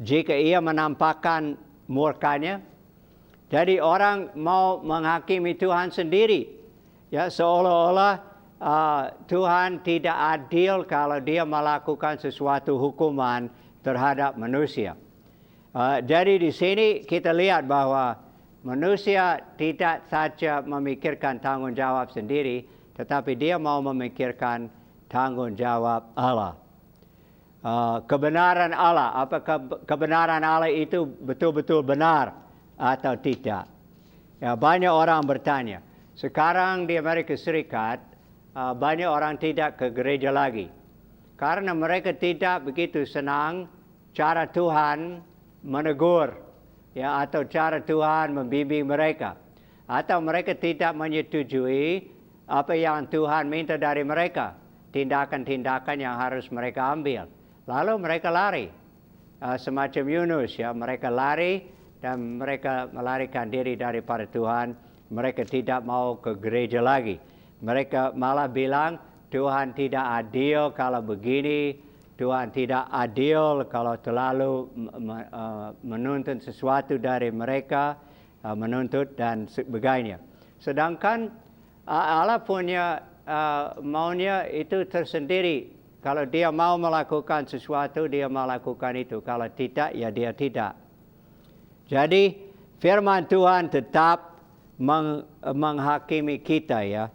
jika ia menampakkan murkanya. Jadi orang mau menghakimi Tuhan sendiri, ya, seolah-olah Tuhan tidak adil kalau dia melakukan sesuatu hukuman terhadap manusia. Jadi di sini kita lihat bahwa manusia tidak saja memikirkan tanggung jawab sendiri, tetapi dia mau memikirkan tanggung jawab Allah. Kebenaran Allah, apakah kebenaran Allah itu betul-betul benar atau tidak? Ya, banyak orang bertanya. Sekarang di Amerika Serikat, banyak orang tidak ke gereja lagi. Karena mereka tidak begitu senang cara Tuhan menegur, ya, atau cara Tuhan membimbing mereka. Atau mereka tidak menyetujui apa yang Tuhan minta dari mereka. Tindakan-tindakan yang harus mereka ambil. Lalu mereka lari. Semacam Yunus, ya, mereka lari dan mereka melarikan diri daripada Tuhan. Mereka tidak mau ke gereja lagi. Mereka malah bilang, Tuhan tidak adil kalau begini, Tuhan tidak adil kalau terlalu menuntut sesuatu dari mereka, menuntut dan sebagainya. Sedangkan Allah punya maunya itu tersendiri. Kalau dia mau melakukan sesuatu, dia melakukan itu. Kalau tidak, ya dia tidak. Jadi firman Tuhan tetap menghakimi kita, ya.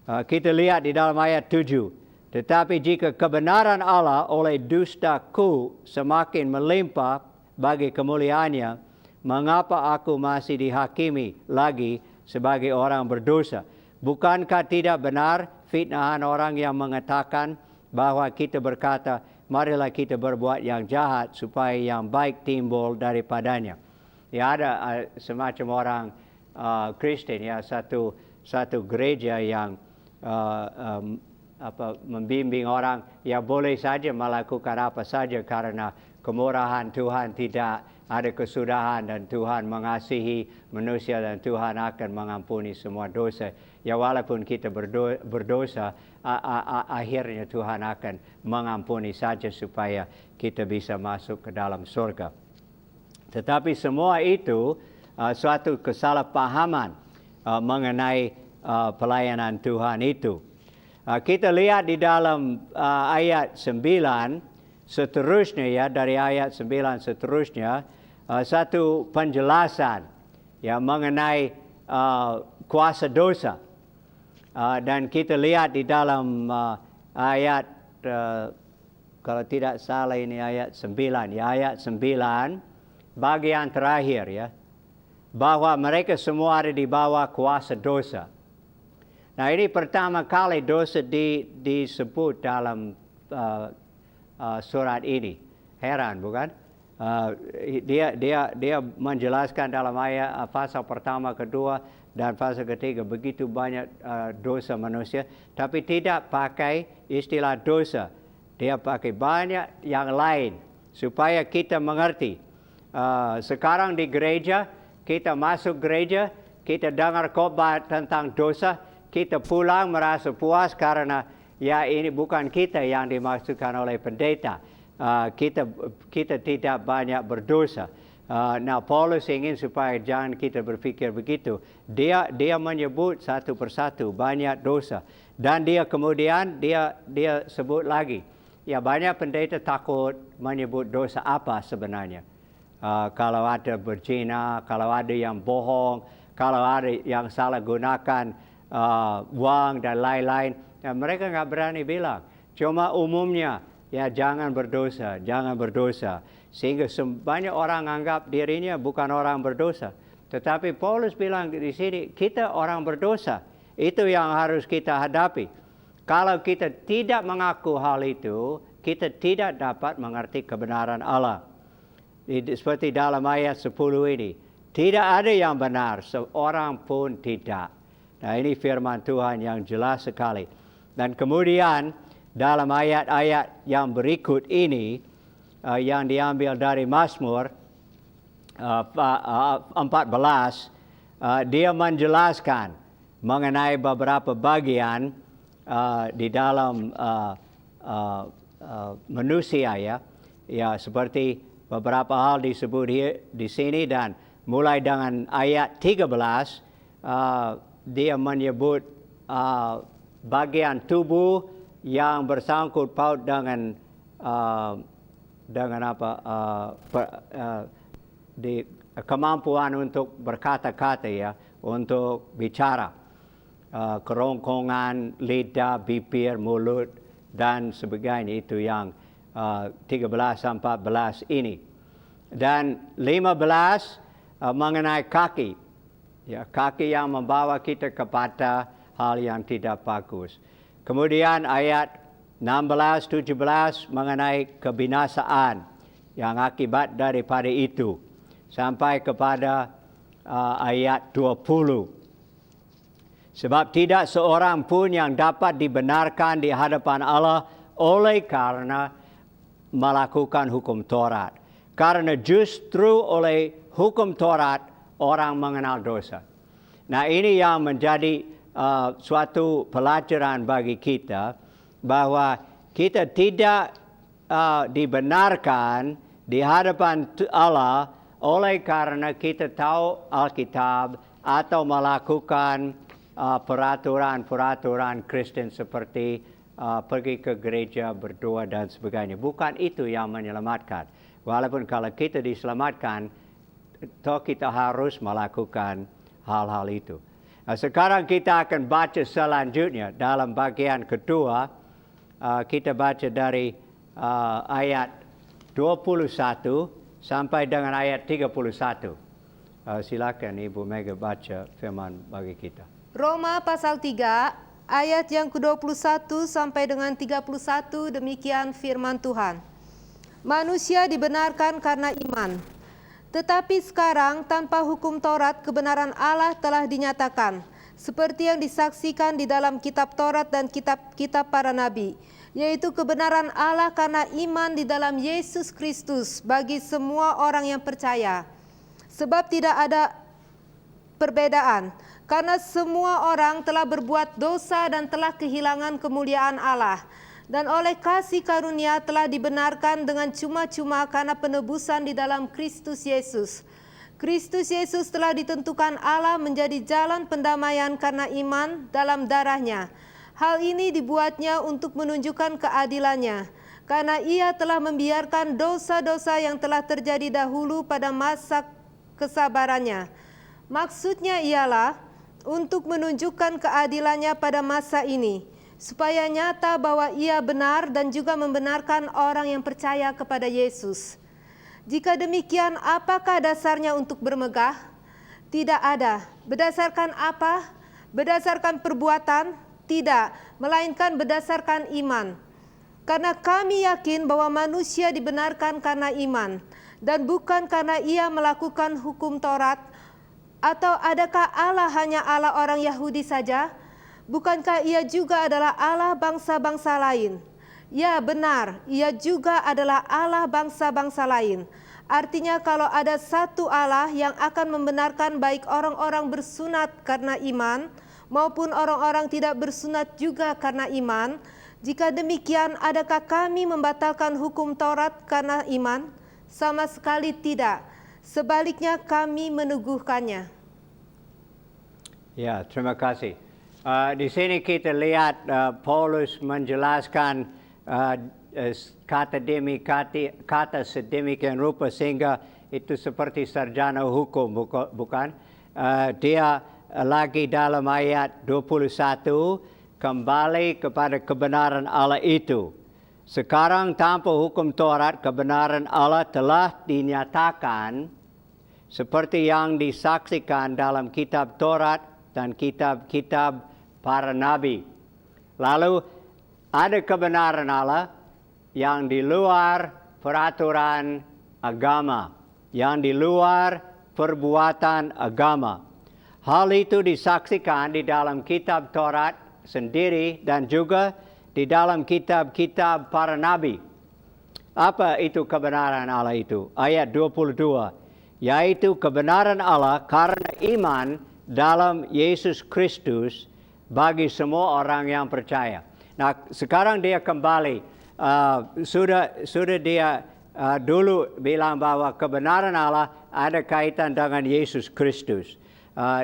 Kita lihat di dalam ayat 7. Tetapi jika kebenaran Allah oleh dustaku semakin melimpah bagi kemuliaannya, mengapa aku masih dihakimi lagi sebagai orang berdosa? Bukankah tidak benar fitnahan orang yang mengatakan bahwa kita berkata, marilah kita berbuat yang jahat supaya yang baik timbul daripadanya. Ya, ada semacam orang Kristen, ya, satu gereja yang membimbing orang, ya, boleh saja melakukan apa saja karena kemurahan Tuhan, tidak ada kesudahan dan Tuhan mengasihi manusia dan Tuhan akan mengampuni semua dosa. Ya, walaupun kita berdosa, akhirnya Tuhan akan mengampuni saja supaya kita bisa masuk ke dalam surga. Tetapi semua itu suatu kesalahpahaman mengenai pelayanan Tuhan itu. Kita lihat di dalam ayat 9 seterusnya, ya, dari ayat 9 seterusnya, satu penjelasan, ya, mengenai kuasa dosa. Dan kita lihat di dalam ayat kalau tidak salah ini ayat 9. Ya, ayat 9, bagian terakhir ya. Bahwa mereka semua ada di bawah kuasa dosa. Nah, ini pertama kali dosa disebut dalam surat ini. Heran, bukan? Dia menjelaskan dalam ayat pasal pertama, kedua, dan pasal ketiga begitu banyak dosa manusia, tapi tidak pakai istilah dosa. Dia pakai banyak yang lain supaya kita mengerti. Sekarang di gereja, kita masuk gereja, kita dengar khotbah tentang dosa, kita pulang merasa puas karena ya ini bukan kita yang dimaksudkan oleh pendeta. Kita tidak banyak berdosa. Nah, Paulus ingin supaya jangan kita berpikir begitu. Dia menyebut satu persatu banyak dosa, dan dia kemudian dia sebut lagi. Ya, banyak pendeta takut menyebut dosa apa sebenarnya. Kalau ada berzina, kalau ada yang bohong, kalau ada yang salah gunakan uang dan lain-lain, ya, mereka nggak berani bilang. Cuma umumnya, ya jangan berdosa, jangan berdosa. Sehingga banyak orang anggap dirinya bukan orang berdosa. Tetapi Paulus bilang di sini, kita orang berdosa. Itu yang harus kita hadapi. Kalau kita tidak mengaku hal itu, kita tidak dapat mengerti kebenaran Allah. Seperti dalam ayat 10 ini. Tidak ada yang benar, seorang pun tidak. Nah, ini firman Tuhan yang jelas sekali. Dan kemudian dalam ayat-ayat yang berikut ini, yang diambil dari Mazmur 14, dia menjelaskan mengenai beberapa bagian di dalam manusia, ya seperti beberapa hal disebut di sini, dan mulai dengan ayat 13 dia menyebut bagian tubuh yang bersangkut paut dengan kemampuan untuk berkata-kata, ya, untuk bicara, kerongkongan, lidah, bibir, mulut, dan sebagainya. Itu yang 13-14 ini. Dan 15 mengenai kaki. Ya, kaki yang membawa kita kepada hal yang tidak bagus. Kemudian ayat 16-17 mengenai kebinasaan yang akibat daripada itu. Sampai kepada ayat 20. Sebab tidak seorang pun yang dapat dibenarkan di hadapan Allah oleh karena melakukan hukum Taurat. Karena justru oleh hukum Taurat orang mengenal dosa. Nah, ini yang menjadi suatu pelajaran bagi kita, bahwa kita tidak dibenarkan di hadapan Allah oleh karena kita tahu Alkitab atau melakukan peraturan-peraturan Kristen seperti pergi ke gereja, berdoa, dan sebagainya. Bukan itu yang menyelamatkan. Walaupun kalau kita diselamatkan, toh kita harus melakukan hal-hal itu. Nah, sekarang kita akan baca selanjutnya dalam bagian kedua. Kita baca dari ayat 21 sampai dengan ayat 31. Silakan Ibu Mega baca firman bagi kita. Roma pasal 3 ayat yang ke-21 sampai dengan 31, demikian firman Tuhan. Manusia dibenarkan karena iman. Tetapi sekarang tanpa hukum Taurat kebenaran Allah telah dinyatakan, seperti yang disaksikan di dalam kitab Taurat dan kitab-kitab para nabi, yaitu kebenaran Allah karena iman di dalam Yesus Kristus bagi semua orang yang percaya. Sebab tidak ada perbedaan, karena semua orang telah berbuat dosa dan telah kehilangan kemuliaan Allah, dan oleh kasih karunia telah dibenarkan dengan cuma-cuma karena penebusan di dalam Kristus Yesus. Kristus Yesus telah ditentukan Allah menjadi jalan pendamaian karena iman dalam darah-Nya. Hal ini dibuatnya untuk menunjukkan keadilannya, karena Ia telah membiarkan dosa-dosa yang telah terjadi dahulu pada masa kesabarannya. Maksudnya ialah untuk menunjukkan keadilannya pada masa ini, supaya nyata bahwa ia benar dan juga membenarkan orang yang percaya kepada Yesus. Jika demikian, apakah dasarnya untuk bermegah? Tidak ada. Berdasarkan apa? Berdasarkan perbuatan? Tidak, melainkan berdasarkan iman. Karena kami yakin bahwa manusia dibenarkan karena iman, dan bukan karena ia melakukan hukum Taurat. Atau adakah Allah hanya Allah orang Yahudi saja? Bukankah ia juga adalah Allah bangsa-bangsa lain? Ya benar, ia juga adalah Allah bangsa-bangsa lain. Artinya kalau ada satu Allah yang akan membenarkan baik orang-orang bersunat karena iman, maupun orang-orang tidak bersunat juga karena iman, jika demikian adakah kami membatalkan hukum Taurat karena iman? Sama sekali tidak. Sebaliknya kami meneguhkannya. Ya, terima kasih. Di sini kita lihat Paulus menjelaskan kata sedemikian rupa sehingga itu seperti sarjana hukum, bukan? Dia lagi dalam ayat 21 kembali kepada kebenaran Allah itu. Sekarang tanpa hukum Taurat, kebenaran Allah telah dinyatakan seperti yang disaksikan dalam kitab Taurat dan kitab-kitab para nabi. Lalu ada kebenaran Allah yang di luar peraturan agama, yang di luar perbuatan agama. Hal itu disaksikan di dalam kitab Taurat sendiri dan juga di dalam kitab-kitab para nabi. Apa itu kebenaran Allah itu? Ayat 22, yaitu kebenaran Allah karena iman dalam Yesus Kristus bagi semua orang yang percaya. Nah, sekarang dia kembali. Sudah dia dulu bilang bahwa kebenaran Allah ada kaitan dengan Yesus Kristus.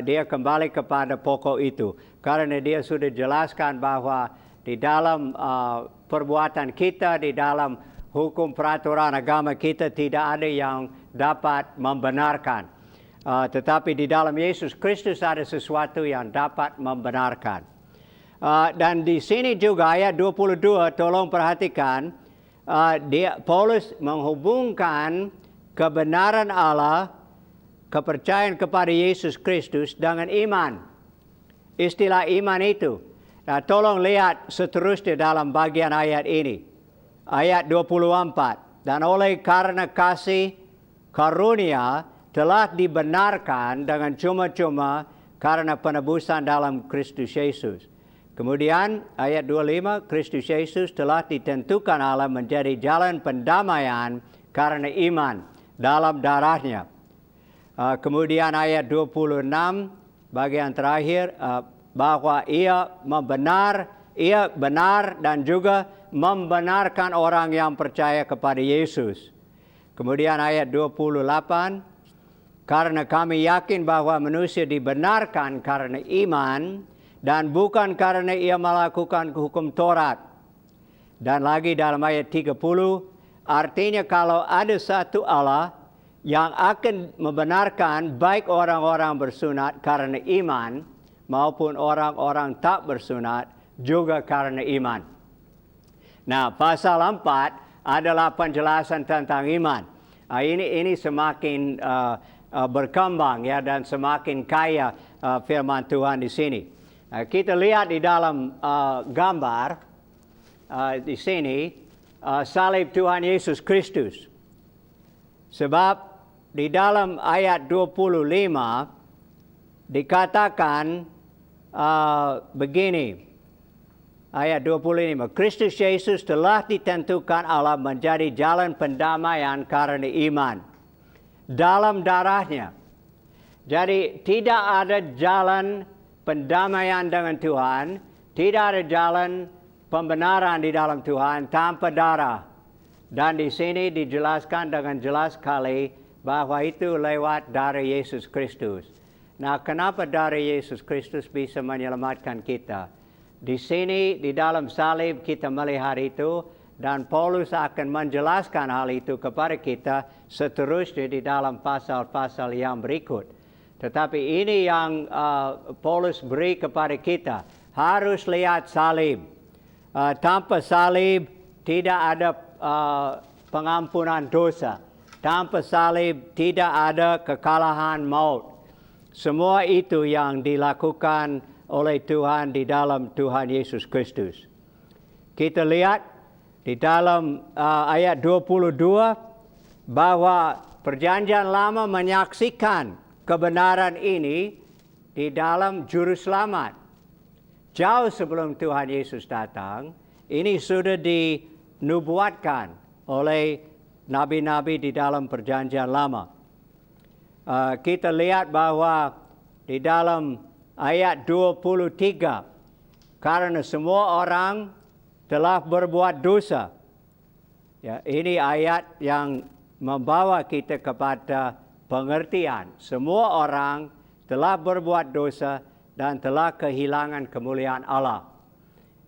Dia kembali kepada pokok itu. Karena dia sudah jelaskan bahwa di dalam perbuatan kita, di dalam hukum peraturan agama kita tidak ada yang dapat membenarkan. Tetapi di dalam Yesus Kristus ada sesuatu yang dapat membenarkan. Dan di sini juga ayat 22, tolong perhatikan, Paulus menghubungkan kebenaran Allah, kepercayaan kepada Yesus Kristus dengan iman. Istilah iman itu. Nah, tolong lihat seterusnya dalam bagian ayat ini. Ayat 24. Dan oleh karena kasih karunia telah dibenarkan dengan cuma-cuma karena penebusan dalam Kristus Yesus. Kemudian ayat 25, Kristus Yesus telah ditentukan Allah menjadi jalan pendamaian karena iman dalam darahnya. Kemudian ayat 26, bagian terakhir, bahwa ia benar dan juga membenarkan orang yang percaya kepada Yesus. Kemudian ayat 28, karena kami yakin bahwa manusia dibenarkan karena iman dan bukan karena ia melakukan hukum Taurat. Dan lagi dalam ayat 30, artinya kalau ada satu Allah yang akan membenarkan baik orang-orang bersunat karena iman maupun orang-orang tak bersunat juga karena iman. Nah, pasal 4 adalah penjelasan tentang iman. Ini semakin berkembang ya dan semakin kaya firman Tuhan di sini. Kita lihat di dalam gambar di sini salib Tuhan Yesus Kristus. Sebab di dalam ayat 25 dikatakan begini. Ayat 25, Kristus Yesus telah ditentukan Allah menjadi jalan pendamaian karena iman dalam darahnya. Jadi tidak ada jalan pendamaian dengan Tuhan, tidak ada jalan pembenaran di dalam Tuhan tanpa darah. Dan di sini dijelaskan dengan jelas sekali bahwa itu lewat darah Yesus Kristus. Nah, kenapa darah Yesus Kristus bisa menyelamatkan kita? Di sini, di dalam salib kita melihat itu, dan Paulus akan menjelaskan hal itu kepada kita seterusnya di dalam pasal-pasal yang berikut. Tetapi ini yang Paulus beri kepada kita, harus lihat salib. Tanpa salib tidak ada pengampunan dosa. Tanpa salib tidak ada kekalahan maut. Semua itu yang dilakukan oleh Tuhan di dalam Tuhan Yesus Kristus. Kita lihat di dalam ayat 22 bahwa Perjanjian Lama menyaksikan kebenaran ini di dalam Juru Selamat. Jauh sebelum Tuhan Yesus datang, ini sudah dinubuatkan oleh nabi-nabi di dalam Perjanjian Lama. Kita lihat bahwa di dalam ayat 23, karena semua orang telah berbuat dosa. Ya, ini ayat yang membawa kita kepada pengertian. Semua orang telah berbuat dosa dan telah kehilangan kemuliaan Allah.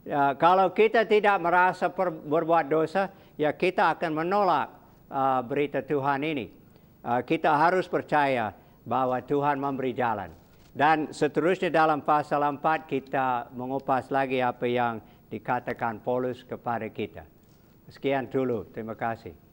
Ya, kalau kita tidak merasa berbuat dosa, ya kita akan menolak berita Tuhan ini. Kita harus percaya bahwa Tuhan memberi jalan. Dan seterusnya dalam pasal 4 kita mengupas lagi apa yang dikatakan Paulus kepada kita. Sekian dulu, terima kasih.